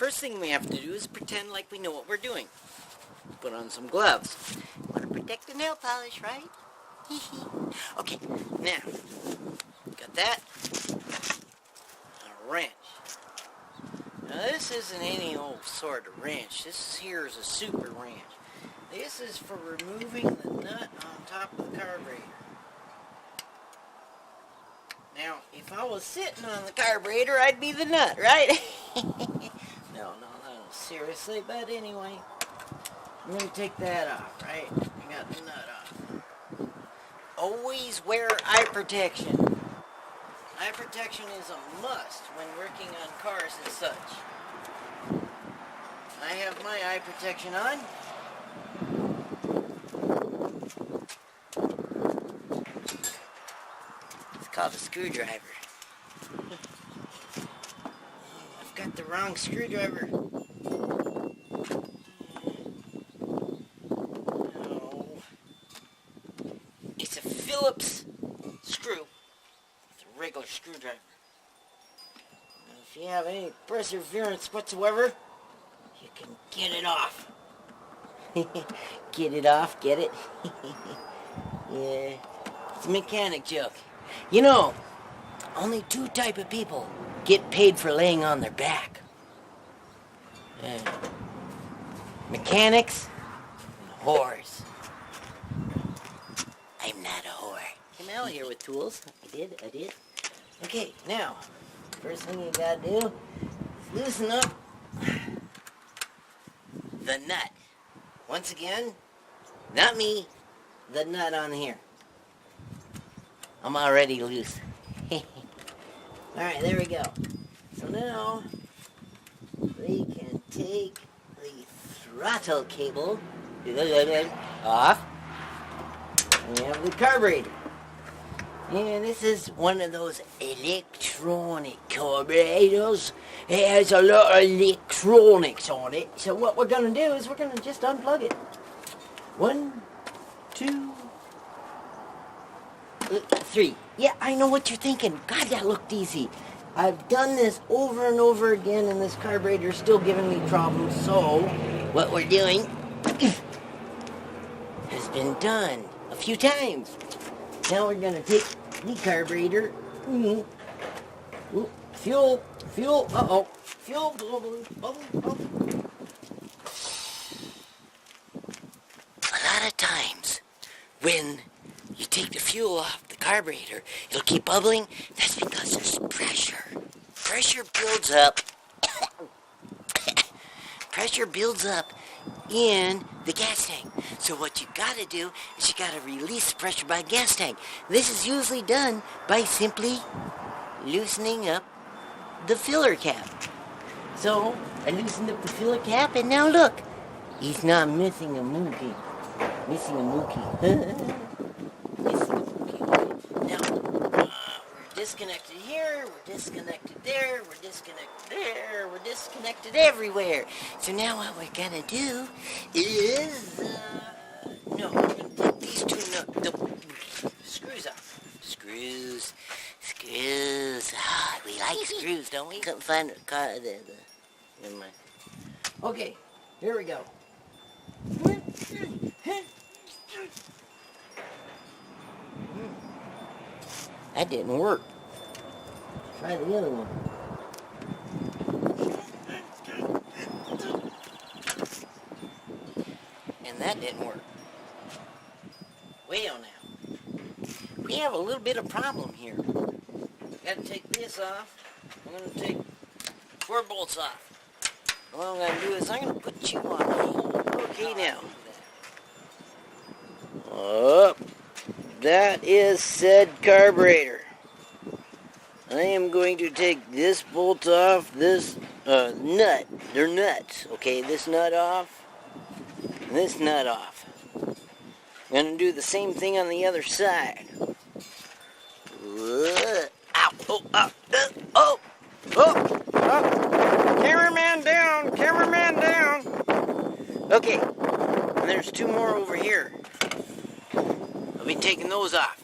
first thing we have to do is pretend like we know what we're doing. Put on some gloves. Want to protect the nail polish, right? Okay, now, got that. A wrench. Now this isn't any old sort of wrench. This here is a super wrench. This is for removing the nut on top of the carburetor. Now, if I was sitting on the carburetor, I'd be the nut, right? No, seriously, but anyway, I'm going to take that off, right? I got the nut off. Always wear eye protection. Eye protection is a must when working on cars and such. I have my eye protection on. It's called a screwdriver. I've got the wrong screwdriver. No. It's a Phillips screw. It's a regular screwdriver. And if you have any perseverance whatsoever, you can get it off. Get it off, get it? Yeah, it's a mechanic joke. You know, only two type of people get paid for laying on their back. Mechanics and whores. I'm not a whore. Came out here with tools. I did. Okay, now, first thing you gotta do is loosen up the nut. Once again, not me, the nut on here. I'm already loose. Alright, there we go. So now, we can take the throttle cable off. And we have the carburetor. And this is one of those electronic carburetors. It has a lot of electronics on it. So what we're going to do is we're going to just unplug it. 1, 2, 3. Yeah, I know what you're thinking. God, that looked easy. I've done this over and over again, and this carburetor is still giving me problems. So what we're doing has been done a few times. Now we're going to take the carburetor. Ooh, fuel, uh-oh. Fuel, bubble. A lot of times, when you take the fuel off the carburetor, it'll keep bubbling. That's because there's pressure. Pressure builds up. Pressure builds up in the gas tank. So what you gotta do is you gotta release the pressure by gas tank. This is usually done by simply loosening up the filler cap. So I loosened up the filler cap, and now look, he's not missing a mookie. Missing a mookie. Now, we're disconnected here, we're disconnected there, we're disconnected there, we're disconnected everywhere. So now what we're gonna do is, we're gonna take these two screws off. Screws. Ah, we like screws, don't we? Couldn't find the car, never mind. Okay, here we go. That didn't work. Try the other one. And that didn't work. Well now, we have a little bit of problem here. Got to take this off. I'm going to take 4 bolts off. What I'm going to do is I'm going to put you on hold. Okay now. Up. That is said carburetor. I am going to take this bolt off, this nut. They're nuts. Okay, this nut off, and this nut off. I'm going to do the same thing on the other side. Ow! Cameraman down! Okay, and there's 2 more over here. I'll be taking those off.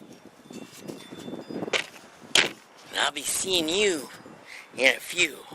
And I'll be seeing you in a few.